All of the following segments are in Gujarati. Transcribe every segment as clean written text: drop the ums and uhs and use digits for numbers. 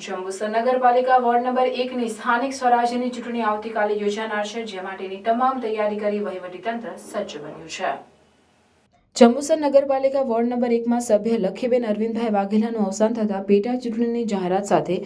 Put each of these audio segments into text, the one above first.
જંબુસર નગરપાલિકા વોર્ડ નંબર 1ની સ્થાનિક સ્વરાજ્યની ચૂંટણી આવતીકાલે યોજાનાર છે, જે માટેની તમામ તૈયારી કરી વહીવટીતંત્ર સજ્જ બન્યું છે. જંબુસર નગરપાલિકા વોર્ડ નંબર 1માં સભ્ય લખીબેન અરવિંદભાઈ વાઘેલાનું અવસાન થતાં પેટા ચૂંટણીની જાહેરાત સાથે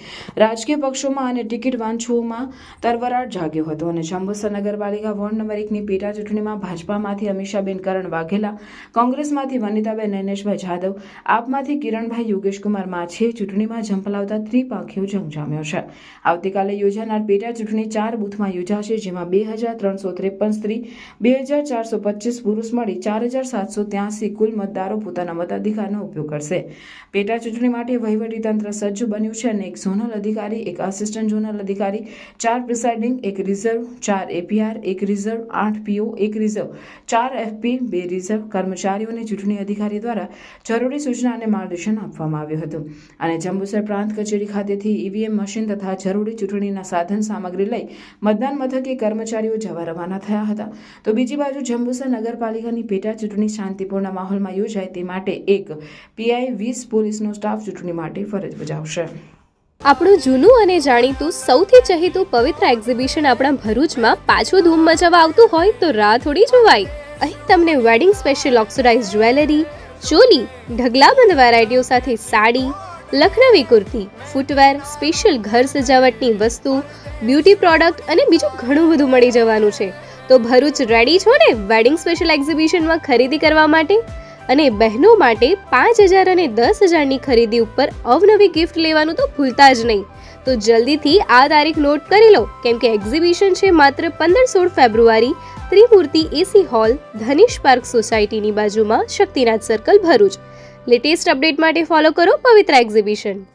રાજકીય પક્ષોમાં અને ટિકિટ વાંચુઓમાં તરવરાટ જાગ્યો હતો અને જંબુસર નગરપાલિકા વોર્ડ નંબર 1ની પેટા ચૂંટણીમાં ભાજપામાંથી અમીષાબેન કરણ વાઘેલા, કોંગ્રેસમાંથી વનિતાબેન નૈનેશભાઈ જાદવ, આપમાંથી કિરણભાઈ યોગેશકુમાર માછીએ ચૂંટણીમાં ઝંપલાવતા ત્રિપાંખીયો જંગ જામ્યો છે. આવતીકાલે યોજાનાર પેટા ચૂંટણી 4 બૂથમાં યોજાશે, જેમાં 2353 સ્ત્રી, 2425 પુરુષ મળી 4783 કુલ મતદારો પોતાના મતાધિકારનો ઉપયોગ કરશે. પેટા ચૂંટણી માટે વહીવટીતંત્ર સજ્જ બન્યું છે અને 1 ઝોનલ અધિકારી, 1 આસિસ્ટન્ટ ઝોનલ અધિકારી, 4 પ્રિસાઇડિંગ, 1 રિઝર્વ, 4 એપીઆર, 1 રિઝર્વ, 8 પીઓ, 1 રિઝર્વ, 4 એફપી, 2 રિઝર્વ કર્મચારીઓને ચૂંટણી અધિકારી દ્વારા જરૂરી સૂચના અને માર્ગદર્શન આપવામાં આવ્યું હતું અને જંબુસર પ્રાંત કચેરી ખાતેથી ઈવીએમ મશીન તથા જરૂરી ચૂંટણીના સાધન સામગ્રી લઈ મતદાન મથકે કર્મચારીઓ જવા રવાના થયા હતા. તો બીજી બાજુ જંબુસર નગરપાલિકાની પેટા ચૂંટણી શાંતિપૂર્ણ માહોલમાં યોજાય તે માટે 1 પીઆઈ 20 પોલીસનો સ્ટાફ ચૂંટણી માટે ફરજ બજાવશે. આપણું જૂનું અને જાણીતું સૌથી ચહીતું પવિત્ર એક્ઝિબિશન આપણા ભરૂચમાં પાછું ધૂમ મચાવવા આવતું હોય તો રાહ થોડી જોવાય. અહીં તમને wedding special oxidise jewellery, choli, ઢગલાબંધ વેરાયટીઓ સાથે સાડી, લખનવી કુર્તી, ફૂટવેર, સ્પેશિયલ ઘર સજાવટની વસ્તુ, બ્યુટી પ્રોડક્ટ અને બીજું ઘણું બધું મળી જવાનું છે. તો ભરૂચ રેડી છો ને વેડિંગ સ્પેશિયલ એક્ઝિબિશનમાં ખરીદી કરવા માટે? અને બહેનો માટે 5000 અને 10000ની ખરીદી ઉપર અવનવી ગિફ્ટ લેવાનું તો ભૂલતા જ નહીં. તો જલ્દીથી આ તારીખ નોટ કરી લો, કેમ કે એક્ઝિબિશન છે માત્ર 15-16 ફેબ્રુઆરી, ત્રિમૂર્તિ એસી હોલ, ધનિશ પાર્ક સોસાયટીની બાજુમાં, Shaktinath circle, Bharuch. Latest update માટે ફોલો કરો પવિત્ર એક્ઝિબિશન.